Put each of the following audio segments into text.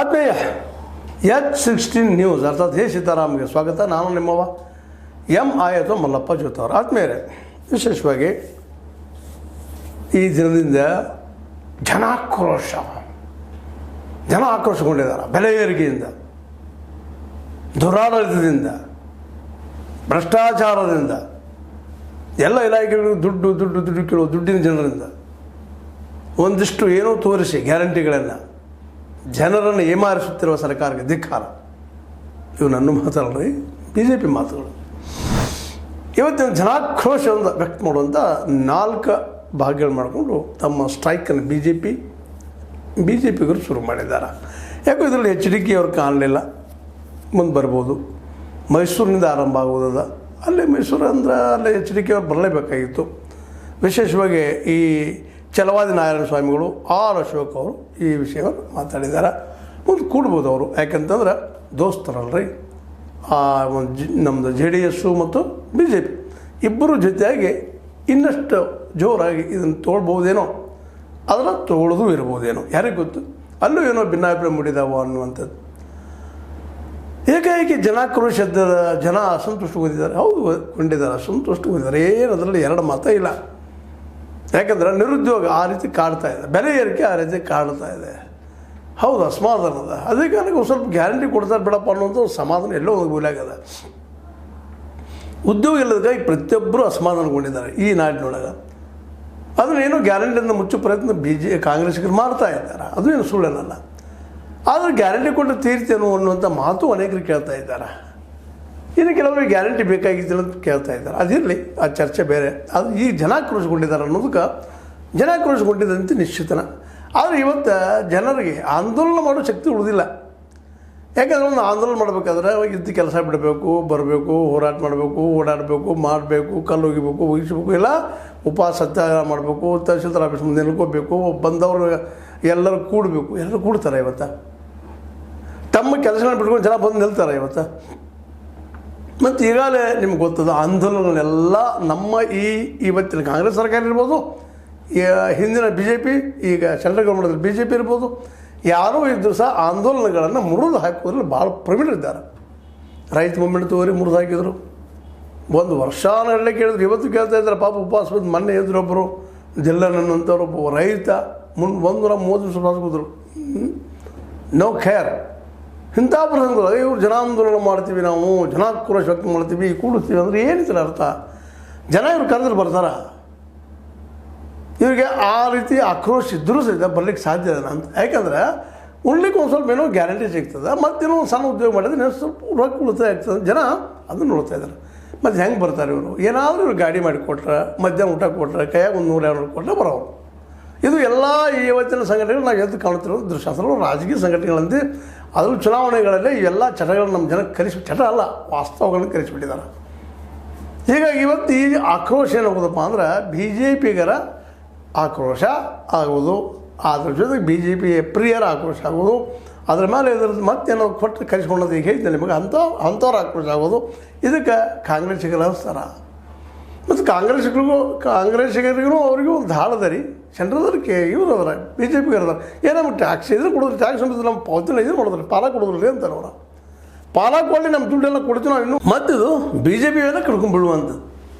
ಆತ್ಮೀಯ H16 news ಅರ್ಥಾತ್ ಹೇ ಸೀತಾರಾಮ್ಗೆ ಸ್ವಾಗತ. ನಾನು ನಿಮ್ಮವ MI ಅಥವಾ ಮಲ್ಲಪ್ಪ ಜೋತವರು. ಆತ್ಮೀಯರೇ, ವಿಶೇಷವಾಗಿ ಈ ದಿನದಿಂದ ಜನ ಆಕ್ರೋಶಗೊಂಡಿದ್ದಾರೆ. ಬೆಲೆ ಏರಿಕೆಯಿಂದ, ದುರಾಡಳಿತದಿಂದ, ಭ್ರಷ್ಟಾಚಾರದಿಂದ, ಎಲ್ಲ ಇಲಾಖೆಗಳು ದುಡ್ಡು ಕೇಳುವ ದುಡ್ಡಿನ ಜನರಿಂದ ಒಂದಿಷ್ಟು ಏನೋ ತೋರಿಸಿ ಗ್ಯಾರಂಟಿಗಳನ್ನು ಜನರನ್ನು ಏಮಾರಿಸುತ್ತಿರುವ ಸರ್ಕಾರಕ್ಕೆ ಧಿಕ್ಕಾರ. ಇವು ನನ್ನ ಮಾತಲ್ರಿ, BJP ಮಾತುಗಳು. ಇವತ್ತಿನ ಜನಾಕ್ರೋಶವನ್ನು ವ್ಯಕ್ತ ಮಾಡುವಂಥ 4 ಭಾಗಗಳು ಮಾಡಿಕೊಂಡು ತಮ್ಮ ಸ್ಟ್ರೈಕನ್ನು BJPಗರು ಶುರು ಮಾಡಿದ್ದಾರೆ. ಯಾಕೋ ಇದರಲ್ಲಿ HDK ಅವ್ರು ಕಾಣಲಿಲ್ಲ, ಮುಂದೆ ಬರ್ಬೋದು. ಮೈಸೂರಿನಿಂದ ಆರಂಭ ಆಗೋದದ, ಅಲ್ಲೇ ಮೈಸೂರು ಅಂದ್ರೆ ಅಲ್ಲೇ HDK ಅವ್ರು ಬರಲೇಬೇಕಾಗಿತ್ತು. ವಿಶೇಷವಾಗಿ ಈ ಛಲವಾದಿ ನಾರಾಯಣ ಸ್ವಾಮಿಗಳು, ಅಶೋಕ್ ಅವರು ಈ ವಿಷಯವನ್ನು ಮಾತಾಡಿದ್ದಾರೆ. ಮುಂದೆ ಕೂಡ್ಬೋದು ಅವರು, ಯಾಕಂತಂದ್ರೆ ದೋಸ್ತರಲ್ರಿ. ನಮ್ಮದು JDS ಮತ್ತು BJP ಇಬ್ಬರು ಜೊತೆಯಾಗಿ ಇನ್ನಷ್ಟು ಜೋರಾಗಿ ಇದನ್ನು ತೊಗೊಳ್ಬೋದೇನೋ, ಅದನ್ನು ತೊಗೊಳ್ಳೋದು ಇರ್ಬೋದೇನೋ, ಯಾರಿಗೆ ಗೊತ್ತು. ಅಲ್ಲೂ ಏನೋ ಭಿನ್ನಾಭಿಪ್ರಾಯ ಮೂಡಿದಾವೋ ಅನ್ನುವಂಥದ್ದು. ಏಕಾಏಕಿ ಜನಾಕ್ರೋಶದ ಜನ ಅಸಂತುಷ್ಟಗೊಂಡಿದ್ದಾರೆ. ಹೌದು, ಅಸಂತುಷ್ಟಗೊಂಡಿದ್ದಾರೆ. ಏನು ಅದರಲ್ಲಿ 2 ಮಾತ ಇಲ್ಲ. ಯಾಕಂದ್ರೆ ನಿರುದ್ಯೋಗ ಆ ರೀತಿ ಕಾಡ್ತಾ ಇದೆ, ಬೆಲೆ ಏರಿಕೆ ಆ ರೀತಿ ಕಾಡ್ತಾ ಇದೆ. ಹೌದು, ಅಸಮಾಧಾನದ. ಅದೇ ಕಾರಣಕ್ಕೆ ಒಂದು ಸ್ವಲ್ಪ ಗ್ಯಾರಂಟಿ ಕೊಡ್ತಾರೆ ಬಿಡಪ್ಪ ಅನ್ನೋದು ಸಮಾಧಾನ ಎಲ್ಲೋ ಒಂದು ಗೋಲಾಗದ. ಉದ್ಯೋಗ ಇಲ್ಲದಕ್ಕಾಗಿ ಪ್ರತಿಯೊಬ್ಬರು ಅಸಮಾಧಾನಗೊಂಡಿದ್ದಾರೆ ಈ ನಾಡಿನೊಳಗೆ. ಅದನ್ನೇನು ಗ್ಯಾರಂಟಿಯಿಂದ ಮುಚ್ಚೋ ಪ್ರಯತ್ನ ಕಾಂಗ್ರೆಸ್ಸಿಗರು ಮಾಡ್ತಾ ಇದ್ದಾರೆ, ಅದು ಏನು ಸುಳ್ಳೇನಲ್ಲ. ಆದರೆ ಗ್ಯಾರಂಟಿ ಕೊಟ್ಟು ತೀರ್ತೇನೋ ಅನ್ನುವಂಥ ಮಾತು ಅನೇಕರು ಕೇಳ್ತಾ ಇದ್ದಾರೆ. ಇನ್ನು ಕೆಲವರಿಗೆ ಗ್ಯಾರಂಟಿ ಬೇಕಾಗಿದ್ದಿಲ್ಲ ಅಂತ ಕೇಳ್ತಾ ಇದ್ದಾರೆ. ಅದಿರಲಿ, ಆ ಚರ್ಚೆ ಬೇರೆ. ಅದು ಈಗ ಜನಾಕ್ರೋಶಗೊಂಡಿದ್ದಾರೆ ಅನ್ನೋದಕ್ಕೆ ಜನಾಕ್ರೋಶಗೊಂಡಿದ್ದಂತೆ ನಿಶ್ಚಿತನ. ಆದರೆ ಇವತ್ತು ಜನರಿಗೆ ಆಂದೋಲನ ಮಾಡೋ ಶಕ್ತಿ ಉಳಿದಿಲ್ಲ. ಯಾಕಂದರೆ ಒಂದು ಆಂದೋಲನ ಮಾಡಬೇಕಾದ್ರೆ ಇದ್ದು ಕೆಲಸ ಬಿಡಬೇಕು, ಬರಬೇಕು, ಹೋರಾಟ ಮಾಡಬೇಕು, ಓಡಾಡಬೇಕು, ಕಲ್ಲು ಒಗಿಬೇಕು, ಇಲ್ಲ ಉಪವಾಸ ಸತ್ಯಾಗ್ರಹ ಮಾಡಬೇಕು, ತಹಸೀಲ್ದಾರ್ ಆಫೀಸ್ ಮುಂದೆ ನಿಲ್ಕೋಬೇಕು, ಬಂದವರು ಎಲ್ಲರೂ ಕೂಡಬೇಕು. ಎಲ್ಲರೂ ಕೂಡ್ತಾರೆ ಇವತ್ತು. ತಮ್ಮ ಕೆಲಸಗಳನ್ನ ಬಿಟ್ಕೊಂಡು ಜನ ಬಂದು ನಿಲ್ತಾರೆ ಇವತ್ತು. ಮತ್ತು ಈಗಾಗಲೇ ನಿಮ್ಗೆ ಗೊತ್ತದ ಆಂದೋಲನಗಳೆಲ್ಲ ನಮ್ಮ ಇವತ್ತಿನ ಕಾಂಗ್ರೆಸ್ ಸರ್ಕಾರ ಇರ್ಬೋದು, ಹಿಂದಿನ BJP, ಈಗ ಸೆಂಟ್ರಲ್ ಗೌರ್ಮೆಂಟಲ್ಲಿ BJP ಇರ್ಬೋದು, ಯಾರೂ ಇದ್ದರೂ ಸಹ ಆಂದೋಲನಗಳನ್ನು ಮುರಿದು ಹಾಕೋದ್ರಲ್ಲಿ ಭಾಳ ಪ್ರವೀಣರಿದ್ದಾರೆ. ರೈತ ಮೂವ್ಮೆಂಟ್ ತೋರಿ ಮುರಿದು ಹಾಕಿದರು. 1 ವರ್ಷ ನಡಲೆ ಕೇಳಿದ್ರು, ಇವತ್ತು ಕೇಳ್ತಾ ಇದ್ದಾರೆ. ಪಾಪ ಉಪವಾಸ ಬಂದು ಮೊನ್ನೆ ಎದ್ರು ಒಬ್ಬರು ಜಿಲ್ಲನಂತವ್ರು, ಒಬ್ಬ ರೈತ 130 ದಿವಸ ಉಪವಾಸ ಕೂತರು. ನೋ ಖೇರ್. ಇಂಥ ಪ್ರಸಂಗಗಳು ಇವರು ಜನಾಂದೋಲನ ಮಾಡ್ತೀವಿ, ನಾವು ಜನಾಕ್ರೋಶ ವ್ಯಕ್ತ ಮಾಡ್ತೀವಿ, ಕೂಡಿಸ್ತೀವಿ ಅಂದರೆ ಏನಿಲ್ಲ ಅರ್ಥ. ಜನ ಇವ್ರು ಕರೆದ್ರೆ ಬರ್ತಾರ. ಇವರಿಗೆ ಆ ರೀತಿ ಆಕ್ರೋಶ ಇದ್ದರೂ ಸಹಿತ ಬರ್ಲಿಕ್ಕೆ ಸಾಧ್ಯ ಇಲ್ಲ ಅಂತ. ಯಾಕಂದ್ರೆ ಉಣ್ಲಿಕ್ಕೆ ಒಂದು ಸ್ವಲ್ಪ ಏನೋ ಗ್ಯಾರಂಟಿ ಸಿಗ್ತದೆ, ಮತ್ತೇನೋ ಒಂದು ಸಣ್ಣ ಉದ್ಯೋಗ ಮಾಡಿದ್ರೆ ಇನ್ನೂ ಸ್ವಲ್ಪ ರೊಕ್ಕ ಉಳಿತಾಯ ಆಗ್ತದೆ. ಜನ ಅದನ್ನು ನೋಡ್ತಾ ಇದ್ದಾರೆ. ಮತ್ತು ಹೆಂಗೆ ಬರ್ತಾರೆ ಇವರು? ಏನಾದರೂ ಇವ್ರು ಗಾಡಿ ಮಾಡಿ ಕೊಟ್ರೆ, ಮಧ್ಯಾಹ್ನ ಊಟ ಕೊಟ್ಟರೆ, ಕೈಯಾಗ 100-200 ಕೊಟ್ಟರೆ ಬರೋರು. ಇದು ಎಲ್ಲ ಇವತ್ತಿನ ಸಂಘಟನೆಗಳು ನಾವು ಎದ್ದು ಕಾಣುತ್ತಿರೋದು ದೃಶ್ಯಾಸ್ತ್ರ ರಾಜಕೀಯ ಸಂಘಟನೆಗಳಂತೆ. ಅದರಲ್ಲೂ ಚುನಾವಣೆಗಳಲ್ಲಿ ಇವೆಲ್ಲ ಚಟಗಳು ನಮ್ಮ ಜನಕ್ಕೆ ಚಟ ಅಲ್ಲ, ವಾಸ್ತವಗಳನ್ನು ಕಲಿಸಿಬಿಟ್ಟಿದ್ದಾರೆ. ಹೀಗಾಗಿ ಇವತ್ತು ಈ ಆಕ್ರೋಶ ಏನಾಗೋದಪ್ಪ ಅಂದ್ರೆ BJPಗರ ಆಕ್ರೋಶ ಆಗೋದು, ಅದ್ರ ಜೊತೆಗೆ BJP ಪ್ರಿಯರ ಆಕ್ರೋಶ ಆಗೋದು, ಅದ್ರ ಮೇಲೆ ಇದ್ರದ್ದು ಮತ್ತೇನೋ ಕೊಟ್ಟು ಕಲಿಸ್ಕೊಳ್ಳೋದು. ಈಗ ಹೇಳ್ತೀನಿ ನಿಮಗೆ, ಅಂಥವ್ರ ಆಕ್ರೋಶ ಆಗೋದು. ಇದಕ್ಕೆ ಕಾಂಗ್ರೆಸ್ಸಿಗರು ಅನಿಸ್ತಾರ. ಮತ್ತು ಕಾಂಗ್ರೆಸ್ಸಿಗರಿಗೂ ಅವರಿಗೂ ಒಂದು ಧಾಳದ ರೀ. ಸೆಂಟ್ರದವ್ರಿಗೆ ಇವರು ಅದರ BJPಗೆ ಅದಾರ. ಏನಮ್ಮ ಟ್ಯಾಕ್ಸ್ ಇದ್ರೆ ಕೊಡೋದು, ಟ್ಯಾಕ್ಸ್ ಅಂಬಿದ್ದು ನಮ್ಮ ಪಾವತಿನ ಇದು ಮಾಡೋದ್ರಿ, ಪಾಲ ಕೊಡೋದ್ರಿ ಅಂತಾರೆ ಅವರು. ಪಾಲ ಕೊಡಲಿ, ನಮ್ಮ ದುಡ್ಡೆಲ್ಲ ಕೊಡ್ತೀವಿ ನಾವು ಇನ್ನೂ. ಮತ್ತಿದು BJP ಎಲ್ಲ ಕಡ್ಕೊಂಡ್ಬಿಡುವಂಥದ್ದು.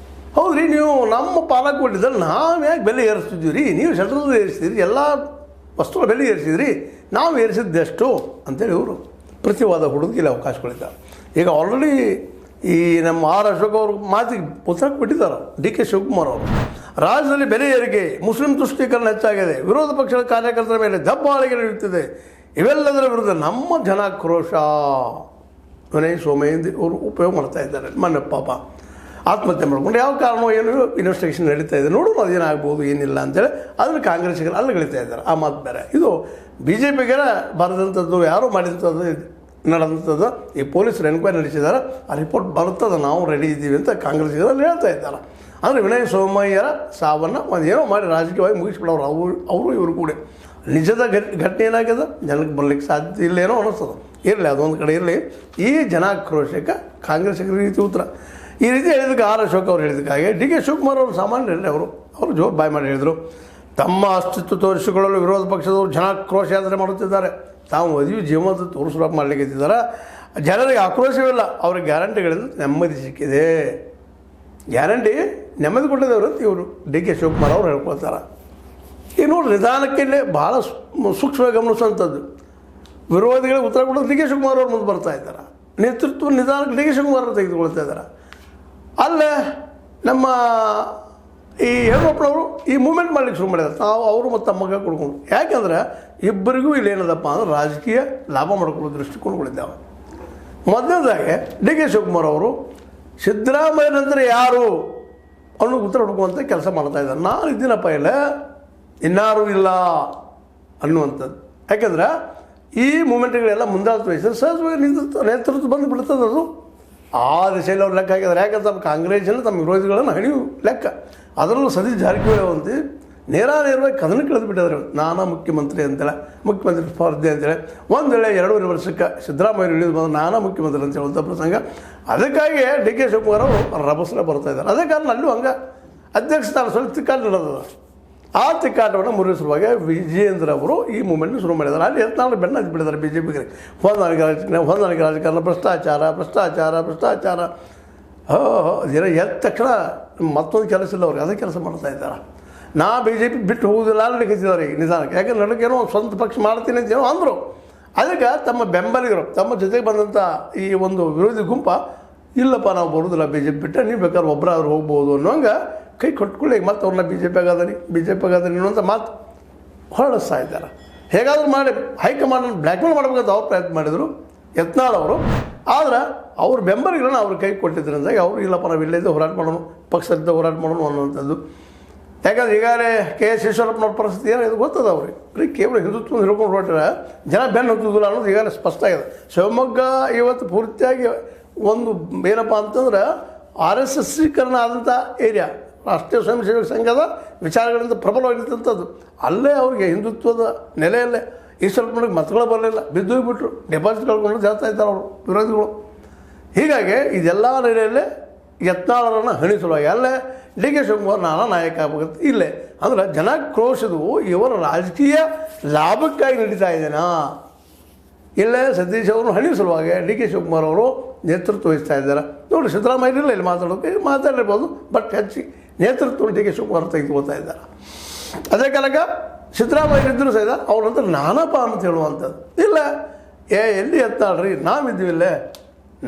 ಹೌದು ರೀ, ನೀವು ನಮ್ಮ ಪಾಲ ಕೊಟ್ಟಿದ್ದಲ್ಲಿ ನಾವು ಯಾಕೆ ಬೆಲೆ ಏರಿಸ್ತಿದ್ವಿ ರೀ? ನೀವು ಸೆಂಟ್ರಲ್ ಏರಿಸಿದ್ರಿ, ಎಲ್ಲ ವಸ್ತುಗಳ ಬೆಲೆ ಏರಿಸಿದ್ರಿ, ನಾವು ಏರಿಸಿದ್ದೆಷ್ಟು ಅಂತೇಳಿ ಇವರು ಪ್ರತಿವಾದ ಹುಡುಗಿ ಇಲ್ಲಿ ಅವಕಾಶಗಳಿದ್ದಾರೆ. ಈಗ ಆಲ್ರೆಡಿ ಈ ನಮ್ಮ ಅಶೋಕ್ ಅವ್ರ ಮಾತಿಗೆ ಉತ್ತರ ಕೊಟ್ಟಿದ್ದಾರೆ DK ಶಿವಕುಮಾರ್ ಅವರು. ರಾಜ್ಯದಲ್ಲಿ ಬೆಲೆ ಏರಿಕೆ, ಮುಸ್ಲಿಂ ತುಷ್ಟೀಕರಣ ಹೆಚ್ಚಾಗಿದೆ, ವಿರೋಧ ಪಕ್ಷದ ಕಾರ್ಯಕರ್ತರ ಮೇಲೆ ದಬ್ಬಾಳಿಕೆ ನಡೆಯುತ್ತಿದೆ. ಇವೆಲ್ಲದರ ವಿರುದ್ಧ ನಮ್ಮ ಜನಾಕ್ರೋಶ ವಿನಯ್ ಸೋಮಯ್ಯ ಅವರು ಉಪಯೋಗ ಮಾಡ್ತಾ ಇದ್ದಾರೆ. ಮೊನ್ನೆ ಪಾಪ ಆತ್ಮಹತ್ಯೆ ಮಾಡ್ಕೊಂಡು ಯಾವ ಕಾರಣ ಏನು ಇನ್ವೆಸ್ಟಿಗೇಷನ್ ನಡೀತಾ ಇದೆ, ನೋಡೋಣ ಅದೇನಾಗ್ಬೋದು ಏನಿಲ್ಲ ಅಂತೇಳಿ ಅದನ್ನು ಕಾಂಗ್ರೆಸ್ಸಿಗರು ಅಲ್ಲಗಳಿತಾ ಇದ್ದಾರೆ. ಆ ಮಾತು ಬೇರೆ. ಇದು BJPಗೆ ಬರೆದಂಥದ್ದು, ಯಾರೂ ಮಾಡಿದಂಥದ್ದು ನಡೆದಂಥದ್ದು. ಈ ಪೊಲೀಸರು ಎನ್ಕ್ವೈರಿ ನಡೆಸಿದ್ದಾರೆ, ಆ ರಿಪೋರ್ಟ್ ಬರ್ತದೆ, ನಾವು ರೆಡಿ ಇದ್ದೀವಿ ಅಂತ ಕಾಂಗ್ರೆಸ್ಸಿಗರಲ್ಲಿ ಹೇಳ್ತಾ ಇದ್ದಾರೆ. ಅಂದರೆ ವಿನಯ್ ಸೋಮಯ್ಯರ ಸಾವನ್ನು ಏನೋ ಮಾಡಿ ರಾಜಕೀಯವಾಗಿ ಮುಗಿಸ್ಬಿಡೋರು ಅವರು ಇವರು ಕೂಡ. ನಿಜದ ಘಟನೆ ಏನಾಗಿದೆ ಜನಕ್ಕೆ ಬರಲಿಕ್ಕೆ ಸಾಧ್ಯ ಇಲ್ಲೇನೋ ಅನ್ನಿಸ್ತದೆ. ಇರಲಿ, ಅದೊಂದು ಕಡೆ ಇರಲಿ. ಈ ಜನಾಕ್ರೋಶಕ್ಕೆ ಕಾಂಗ್ರೆಸ್ಸಿಗರ ರೀತಿ ಉತ್ತರ ಈ ರೀತಿ ಹೇಳಿದಕ್ಕೆ ಅಶೋಕ್ ಅವ್ರು ಹೇಳಿದಕ್ಕಾಗಿ DK ಶಿವಕುಮಾರ್ ಅವರು ಸಾಮಾನ್ಯ ಹೇಳಿ ಅವರು ಜೋರು ಬಾಯಿ ಮಾಡಿ ಹೇಳಿದರು. ತಮ್ಮ ಅಸ್ತಿತ್ವ ತೋರಿಸಿಕೊಳ್ಳಲು ವಿರೋಧ ಪಕ್ಷದವರು ಜನಾಕ್ರೋಶ ಯಾತ್ರೆ ಮಾಡುತ್ತಿದ್ದಾರೆ. ತಾವು ಮದುವೆ ಜೀವಂತ ತೋರಿಸುವ ಮಾಡಲಿಕ್ಕೆ ಜನರಿಗೆ ಆಕ್ರೋಶವಿಲ್ಲ. ಅವ್ರಿಗೆ ಗ್ಯಾರಂಟಿಗಳಿಂದ ನೆಮ್ಮದಿ ಸಿಕ್ಕಿದೆ. ಗ್ಯಾರಂಟಿ ನೆಮ್ಮದಿ ಕೊಟ್ಟಿದ್ದವರು ಇವರು ಡಿ ಕೆ ಶಿವಕುಮಾರ್ ಅವರು ಹೇಳ್ಕೊಳ್ತಾರೆ. ಈಗ ನೋಡಿ, ನಿಧಾನಕ್ಕೆ ಭಾಳ ಸೂಕ್ಷ್ಮವಾಗಿ ಗಮನಿಸುವಂಥದ್ದು. ವಿರೋಧಿಗಳಿಗೆ ಉತ್ತರ ಕೊಡೋದು ಡಿ ಕೆ ಶಿವಕುಮಾರ್ ಅವ್ರು ಮುಂದೆ ಬರ್ತಾ ಇದ್ದಾರೆ. ನೇತೃತ್ವ ನಿಧಾನಕ್ಕೆ ಡಿ ಕೆ ಶಿವಕುಮಾರ್ ಅವರು ತೆಗೆದುಕೊಳ್ತಾ ಇದ್ದಾರೆ. ಅಲ್ಲೇ ನಮ್ಮ ಈ ಯಡಿಯೂರಪ್ಪನವರು ಈ ಮೂವ್ಮೆಂಟ್ ಮಾಡಲಿಕ್ಕೆ ಶುರು ಮಾಡಿದ್ದಾರೆ. ನಾವು ಅವರು ಮತ್ತು ತಮ್ಮ ಮಗ ಕೊಡ್ಕೊಂಡು. ಯಾಕೆಂದ್ರೆ ಇಬ್ಬರಿಗೂ ಇಲ್ಲಿ ಏನದಪ್ಪ ಅಂದ್ರೆ ರಾಜಕೀಯ ಲಾಭ ಮಾಡ್ಕೊಳ್ಳೋ ದೃಷ್ಟಿಕೋನಗಳಿದ್ದಾವೆ. ಮೊದಲನೇದಾಗಿ ಡಿ ಕೆ ಶಿವಕುಮಾರ್ ಅವರು ಸಿದ್ದರಾಮಯ್ಯ ನಂತರ ಯಾರು ಅನ್ನೋ ಉತ್ತರ ಹುಡುಕುವಂಥ ಕೆಲಸ ಮಾಡ್ತಾ ಇದ್ದಾರೆ. ನಾನು ಇದ್ದೀನಪ್ಪ ಇಲ್ಲ, ಇನ್ನಾರು ಇಲ್ಲ ಅನ್ನುವಂಥದ್ದು. ಯಾಕೆಂದ್ರೆ ಈ ಮೂಮೆಂಟ್ಗಳೆಲ್ಲ ಮುಂದಾಳತ್ವ ವಹಿಸಿದ್ರೆ ಸಹಜವಾಗಿ ನೇತೃತ್ವ ಬಂದು ಬಿಡ್ತದೆ. ಅದು ಆ ದಿಶೆಯಲ್ಲಿ ಅವ್ರು ಲೆಕ್ಕ ಹಾಕಿದ್ದಾರೆ. ಯಾಕಂದ್ರೆ ತಮ್ಮ ಕಾಂಗ್ರೆಸ್ಸಿನ ತಮ್ಮ ವಿರೋಧಿಗಳನ್ನು ಹಣಿವು ಲೆಕ್ಕ. ಅದರಲ್ಲೂ ಸತೀಶ್ ಜಾರಕಿಹೊಳಿ ಅಂತ ನೇರವಾಗಿ ಕದನ ಕಳೆದು ಬಿಟ್ಟಿದ್ದಾರೆ. ನಾನಾ ಮುಖ್ಯಮಂತ್ರಿ ಅಂತೇಳಿ, ಮುಖ್ಯಮಂತ್ರಿ ಸ್ಪರ್ಧೆ ಅಂತೇಳಿ ಒಂದು ವೇಳೆ 2.5 ವರ್ಷಕ್ಕೆ ಸಿದ್ದರಾಮಯ್ಯ ಇಳಿದು ಬಂದು ನಾನಾ ಮುಖ್ಯಮಂತ್ರಿ ಅಂತ ಹೇಳುವಂಥ ಪ್ರಸಂಗ. ಅದಕ್ಕಾಗಿ ಡಿ ಕೆ ಶಿವಕುಮಾರ್ ಅವರು ರಭಸಲೆ ಬರ್ತಾ ಇದ್ದಾರೆ. ಅದೇ ಕಾರಣ ಅಲ್ಲೂ ಹಂಗೆ ಅಧ್ಯಕ್ಷ ಸ್ಥಾನ ಸ್ವಲ್ಪ ತಿಕ್ಕಾಟ ನಡೆದದ. ಆ ತಿಕ್ಕಾಟವನ್ನು ಮುರಿಸುವಾಗ ವಿಜಯೇಂದ್ರ ಅವರು ಈ ಮೂಮೆಂಟ್ನ ಶುರು ಮಾಡಿದ್ದಾರೆ. ಅಲ್ಲಿ 14 ಬೆನ್ನ ಹತ್ತಿ ಬಿಟ್ಟಿದ್ದಾರೆ ಬಿ ಜೆ ಪಿಗೆ. ಹೊಂದಾಣಿಕೆ ರಾಜಕಾರಣ, ಭ್ರಷ್ಟಾಚಾರ ದಿನ ಎದ್ದ ತಕ್ಷಣ ಮತ್ತೊಂದು ಕೆಲಸ ಇಲ್ಲ ಅವ್ರಿಗೆ, ಅದೇ ಕೆಲಸ ಮಾಡ್ತಾ ಇದ್ದಾರೆ. ನಾ ಬಿ ಜೆ ಪಿ ಬಿಟ್ಟು ಹೋಗುವುದಿಲ್ಲ ಅನ್ನಲಿಕ್ಕಿದ್ದಾರೆ ಈಗ ನಿಧಾನಕ್ಕೆ. ಯಾಕಂದ್ರೆ ನನಗೇನೋ ಸ್ವಂತ ಪಕ್ಷ ಮಾಡ್ತೀನಿ ಅಂತ ಏನೋ ಅಂದರು. ಅದಕ್ಕೆ ತಮ್ಮ ಬೆಂಬಲಿಗರು, ತಮ್ಮ ಜೊತೆಗೆ ಬಂದಂಥ ಈ ಒಂದು ವಿರೋಧಿ ಗುಂಪ, ಇಲ್ಲಪ್ಪ ನಾವು ಬರೋದಿಲ್ಲ ಬಿ ಜೆ ಪಿ ಬಿಟ್ಟರೆ, ನೀವು ಬೇಕಾದ್ರೆ ಒಬ್ಬರಾದ್ರೂ ಹೋಗ್ಬೋದು ಅನ್ನೋಂಗೆ ಕೈ ಕೊಟ್ಕೊಳ್ಳಿ. ಈಗ ಮತ್ತೆ ಅವ್ರನ್ನ ಬಿ ಜೆ ಪಿ ಆಗದನಿ ಅನ್ನುವಂಥ ಮಾತು ಹೊರಡಿಸ್ತಾ ಇದ್ದಾರೆ. ಹೇಗಾದರೂ ಮಾಡಿ ಹೈಕಮಾಂಡನ್ನು ಬ್ಲ್ಯಾಕ್ಮೇಲ್ ಮಾಡಬೇಕಂತ ಅವ್ರು ಪ್ರಯತ್ನ ಮಾಡಿದರು ಯತ್ನಾಳ್ ಅವರು. ಆದರೆ ಅವ್ರ ಬೆಂಬಲಿಗರನ್ನ ಅವ್ರ ಕೈ ಕೊಟ್ಟಿದ್ದರಿಂದ ಅವರು ಇಲ್ಲಪ್ಪ ನಾವು ಇಲ್ಲೇ ಹೋರಾಟ ಮಾಡೋಣ, ಪಕ್ಷದಿಂದ ಹೋರಾಟ ಮಾಡೋಣ ಅನ್ನುವಂಥದ್ದು. ಯಾಕಂದ್ರೆ ಈಗಾಗಲೇ ಕೆ ಎಸ್ ಈಶ್ವರಪ್ಪನವ್ರ ಪರಿಸ್ಥಿತಿ ಏನು ಇದು ಗೊತ್ತದ ಅವ್ರಿಗೆ. ಕೇವಲ ಹಿಂದುತ್ವ ಹಿಡ್ಕೊಂಡು ಹೊರಟ್ರೆ ಜನ ಬೆನ್ನು ಹತ್ತುದಿಲ್ಲ ಅನ್ನೋದು ಈಗಾಗಲೇ ಸ್ಪಷ್ಟ ಆಗಿದೆ. ಶಿವಮೊಗ್ಗ ಇವತ್ತು ಪೂರ್ತಿಯಾಗಿ ಒಂದು ಏನಪ್ಪ ಅಂತಂದ್ರೆ RSSೀಕರಣ ಆದಂಥ ಏರಿಯಾ, ರಾಷ್ಟ್ರೀಯ ಸ್ವಯಂ ಸೇವಕ ಸಂಘದ ವಿಚಾರಗಳಿಂದ ಪ್ರಬಲವಾಗಿರ್ತಂಥದ್ದು. ಅಲ್ಲೇ ಅವ್ರಿಗೆ ಹಿಂದುತ್ವದ ನೆಲೆಯಲ್ಲೇ ಈಶ್ವರಪ್ಪನಿಗೆ ಮತಗಳು ಬರಲಿಲ್ಲ, ಬಿದ್ದು ಹೋಗಿಬಿಟ್ರು, ಡೆಪಾಸಿಟ್ ಕಳ್ಕೊಂಡು ಜಾಸ್ತಿ ಇದ್ದಾರೆ ಅವರು ವಿರೋಧಿಗಳು. ಹೀಗಾಗಿ ಇದೆಲ್ಲ ನೆಲೆಯಲ್ಲೇ ಯತ್ನಾಳರನ್ನು ಹಣಿಸುವಾಗ ಅಲ್ಲೇ ಡಿ ಕೆ ಶಿವಕುಮಾರ್ ನಾನಾ ನಾಯಕ ಆಗಬೇಕಂತ ಇಲ್ಲೇ ಅಂದ್ರೆ ಜನಾಕ್ರೋಶದು ಇವರ ರಾಜಕೀಯ ಲಾಭಕ್ಕಾಗಿ ನಡೀತಾ ಇದ್ದೇನಾ? ಇಲ್ಲೇ ಸತೀಶ್ ಅವರು ಹಣಿಸುವಾಗ ಡಿ ಕೆ ಶಿವಕುಮಾರ್ ಅವರು ನೇತೃತ್ವ ವಹಿಸ್ತಾ ಇದ್ದಾರೆ. ನೋಡಿ, ಸಿದ್ದರಾಮಯ್ಯ ಇಲ್ಲ ಇಲ್ಲಿ ಮಾತಾಡಿರ್ಬೋದು, ಬಟ್ ಹೆಚ್ಚಿ ನೇತೃತ್ವ ಡಿ ಕೆ ಶಿವಕುಮಾರ್ ತೆಗೆದುಕೊಳ್ತಾ ಇದ್ದಾರೆ. ಅದೇ ಕಾಲಕ್ಕೆ ಸಿದ್ದರಾಮಯ್ಯ ಇದ್ದರೂ ಸಹಿತ ಅವ್ರ ನಂತರ ನಾನಪ್ಪ ಅಂತ ಹೇಳುವಂಥದ್ದು ಇಲ್ಲ. ಎಲ್ಲಿ ಎತ್ತಾಳ್ರಿ, ನಾವಿದ್ದೀವಿಲ್ಲೇ,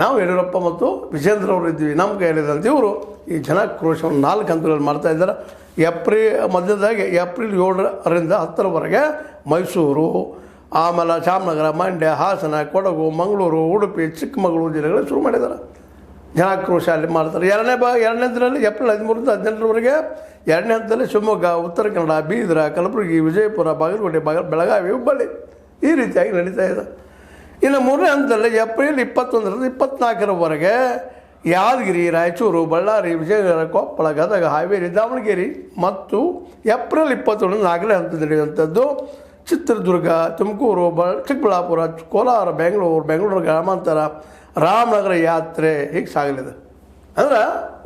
ನಾವು ಯಡಿಯೂರಪ್ಪ ಮತ್ತು ವಿಜೇಂದ್ರ ಅವರು ಇದ್ದೀವಿ, ನಮ್ಮ ಕೈಯಲ್ಲಿದೆ ಅಂತ ಇವರು ಈ ಜನಾಕ್ರೋಶವನ್ನು 4 ಹಂತಗಳಲ್ಲಿ ಮಾಡ್ತಾ ಇದ್ದಾರೆ. ಮಧ್ಯದಾಗಿ ಏಪ್ರಿಲ್ 7ರಿಂದ 10ರವರೆಗೆ ಮೈಸೂರು, ಆಮೇಲೆ ಚಾಮನಗರ, ಮಂಡ್ಯ, ಹಾಸನ, ಕೊಡಗು, ಮಂಗಳೂರು, ಉಡುಪಿ, ಚಿಕ್ಕಮಗಳೂರು ಜಿಲ್ಲೆಗಳು ಶುರು ಮಾಡಿದ್ದಾರೆ. ಜನಾಕ್ರೋಶ ಅಲ್ಲಿ ಮಾಡ್ತಾರೆ. ಎರಡನೇ ದಿನದಲ್ಲಿ ಏಪ್ರಿಲ್ 13ರಿಂದ 18ರವರೆಗೆ. 2ನೇ ಹಂತದಲ್ಲಿ ಶಿವಮೊಗ್ಗ, ಉತ್ತರ ಕನ್ನಡ, ಬೀದರ, ಕಲಬುರಗಿ, ವಿಜಯಪುರ, ಬಾಗಲಕೋಟೆ, ಬೆಳಗಾವಿ, ಹುಬ್ಬಳ್ಳಿ ಈ ರೀತಿಯಾಗಿ ನಡೀತಾ ಇದೆ. ಇನ್ನು 3ನೇ ಹಂತದಲ್ಲಿ ಏಪ್ರಿಲ್ 21ರಿಂದ 24ರವರೆಗೆ ಯಾದಗಿರಿ, ರಾಯಚೂರು, ಬಳ್ಳಾರಿ, ವಿಜಯನಗರ, ಕೊಪ್ಪಳ, ಗದಗ, ಹಾವೇರಿ, ದಾವಣಗೆರೆ ಮತ್ತು ಏಪ್ರಿಲ್ 21ರಿಂದ 4ನೇ ಹಂತ ನಡೆಯುವಂಥದ್ದು ಚಿತ್ರದುರ್ಗ, ತುಮಕೂರು, ಚಿಕ್ಕಬಳ್ಳಾಪುರ, ಕೋಲಾರ, ಬೆಂಗಳೂರು ಗ್ರಾಮಾಂತರ, ರಾಮನಗರ ಯಾತ್ರೆ ಹೀಗೆ ಸಾಗಲಿದೆ. ಅಂದ್ರೆ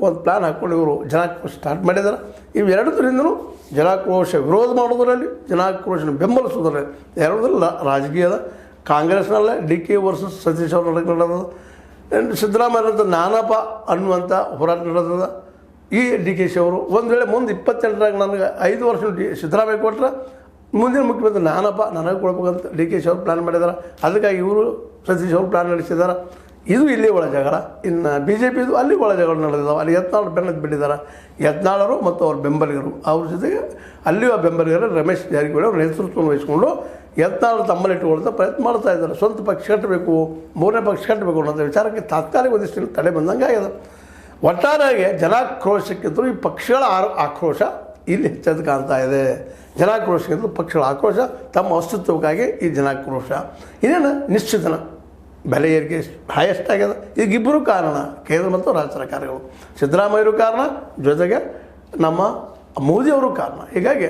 ಒಂದು ಪ್ಲ್ಯಾನ್ ಹಾಕ್ಕೊಂಡು ಇವರು ಜನಾಕ್ರೋಶ ಸ್ಟಾರ್ಟ್ ಮಾಡಿದ್ದಾರೆ. ಇವೆರಡರಿಂದಲೂ ಜನಾಕ್ರೋಶ ವಿರೋಧ ಮಾಡೋದರಲ್ಲಿ, ಜನಾಕ್ರೋಶನ ಬೆಂಬಲಿಸೋದ್ರಲ್ಲಿ, ಎರಡರಲ್ಲಿ ರಾಜಕೀಯದ ಕಾಂಗ್ರೆಸ್ನಲ್ಲೇ ಡಿ ಕೆ ವರ್ಸಸ್ ಸತೀಶ್ ಅವರು ನಡೆದ, ಸಿದ್ದರಾಮಯ್ಯನಂತ ನಾನಪ್ಪ ಅನ್ನುವಂಥ ಹೋರಾಟ ನಡೆದದ. ಈ ಡಿ ಕೆ ಶಿ ಅವರು ಒಂದು ವೇಳೆ ಮುಂದೆ 28ರಾಗ ನನಗೆ 5 ವರ್ಷ ಸಿದ್ದರಾಮಯ್ಯ ಕೊಟ್ಟರೆ ಮುಂದಿನ ಮುಖ್ಯಮಂತ್ರಿ ನಾನಪ್ಪ ನನಗೆ ಕೊಡ್ಬೇಕಂತ ಡಿ ಕೆ ಶಿ ಅವರು ಪ್ಲ್ಯಾನ್ ಮಾಡಿದ್ದಾರೆ. ಅದಕ್ಕಾಗಿ ಇವರು ಸತೀಶ್ ಅವರು ಪ್ಲ್ಯಾನ್ ನಡೆಸಿದ್ದಾರೆ. ಇದು ಇಲ್ಲಿ ಒಳ ಜಗಳ. ಇನ್ನು ಬಿ ಜೆ ಪಿದು ಅಲ್ಲಿ ಒಳ ಜಗಳ ನಡೆದಿದ್ದಾವೆ. ಅಲ್ಲಿ ಯತ್ನಾಳ್ ಬೆನ್ನದ್ದು ಬಿಟ್ಟಿದ್ದಾರೆ. ಯತ್ನಾಳರು ಮತ್ತು ಅವ್ರ ಬೆಂಬಲಿಗರು, ಅವ್ರ ಜೊತೆಗೆ ಅಲ್ಲಿಯೂ ಬೆಂಬಲಿಗರು ರಮೇಶ್ ಜಾರಕಿಹೊಳಿ ಅವರು ನೇತೃತ್ವವನ್ನು ವಹಿಸಿಕೊಂಡು ಯತ್ನಾಳರು ತಮ್ಮಲ್ಲಿಟ್ಟುಕೊಳ್ಳುತ್ತಾ ಪ್ರಯತ್ನ ಮಾಡ್ತಾ ಇದ್ದಾರೆ. ಸ್ವಂತ ಪಕ್ಷ ಕಟ್ಟಬೇಕು, 3ನೇ ಪಕ್ಷ ಕಟ್ಟಬೇಕು ಅನ್ನೋಂಥ ವಿಚಾರಕ್ಕೆ ತಾತ್ಕಾಲಿಕ ಒಂದಿಷ್ಟು ತಡೆ ಬಂದಂಗೆ ಆಗಿದೆ. ಒಟ್ಟಾರೆಯಾಗಿ ಜನಾಕ್ರೋಶಕ್ಕಿಂತಲೂ ಈ ಪಕ್ಷಗಳ ಆಕ್ರೋಶ ಇಲ್ಲಿ ಹೆಚ್ಚದು ಕಾಣ್ತಾ ಇದೆ. ಜನಾಕ್ರೋಶಕ್ಕಿಂತಲೂ ಪಕ್ಷಗಳ ಆಕ್ರೋಶ, ತಮ್ಮ ಅಸ್ತಿತ್ವಕ್ಕಾಗಿ ಈ ಜನಾಕ್ರೋಶ. ಇನ್ನೇನು ನಿಶ್ಚಿತನ ಬೆಲೆ ಏರಿಕೆ ಹೈಯೆಸ್ಟ್ ಆಗ್ಯದ. ಈಗಿಬ್ಬರು ಕಾರಣ, ಕೇಂದ್ರ ಮತ್ತು ರಾಜ್ಯ ಸರ್ಕಾರಗಳು. ಸಿದ್ದರಾಮಯ್ಯರು ಕಾರಣ, ಜೊತೆಗೆ ನಮ್ಮ ಮೋದಿಯವರು ಕಾರಣ. ಹೀಗಾಗಿ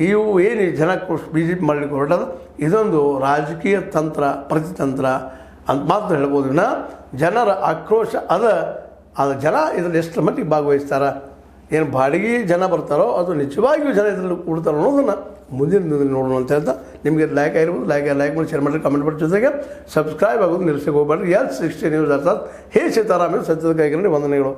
ಇವು ಏನು ಜನಾಕ್ರೋಶ ಬಿ ಜೆ ಪಿ ಮಾಡಲಿಕ್ಕೆ ಹೊರಟದ, ಇದೊಂದು ರಾಜಕೀಯ ತಂತ್ರ, ಪ್ರತಿತಂತ್ರ ಅಂತ ಮಾತ್ರ ಹೇಳ್ಬೋದು. ಇನ್ನು ಜನರ ಆಕ್ರೋಶ ಅದು ಜನ ಇದರಲ್ಲಿ ಎಷ್ಟು ಮಟ್ಟಿಗೆ ಭಾಗವಹಿಸ್ತಾರೆ, ಏನು ಬಾಡಿಗೆ ಜನ ಬರ್ತಾರೋ ಅದು ನಿಜವಾಗಿಯೂ ಜನ ಇದರಲ್ಲಿ ಕೂಡ್ತಾರೋ ಅನ್ನೋದನ್ನು ಮುಂದಿನ ದಿನದಲ್ಲಿ ನೋಡೋಣ ಅಂತ ಹೇಳ್ತಾ ನಿಮಗೆ ಲೈಕ್ ಆಗಿರ್ಬೋದು ಲೈಕ್ ಮಾಡಿ ಶೇರ್ ಮಾಡಿ ಕಮೆಂಟ್ ಮಾಡಿ ಜೊತೆಗೆ ಸಬ್ಸ್ಕ್ರೈಬ್ ಆಗೋದು ನಿಲ್ಲಿಸಕ್ಕೆ ಹೋಗಬೇಡ್ರಿ. L60 ನ್ಯೂಸ್ ಅರ್ಥಾತ್ ಹೇ ಸೀತಾರಾಮ ಸತ್ಯದ ಕೈಗಳಲ್ಲಿ ವಂದನೆಗಳು.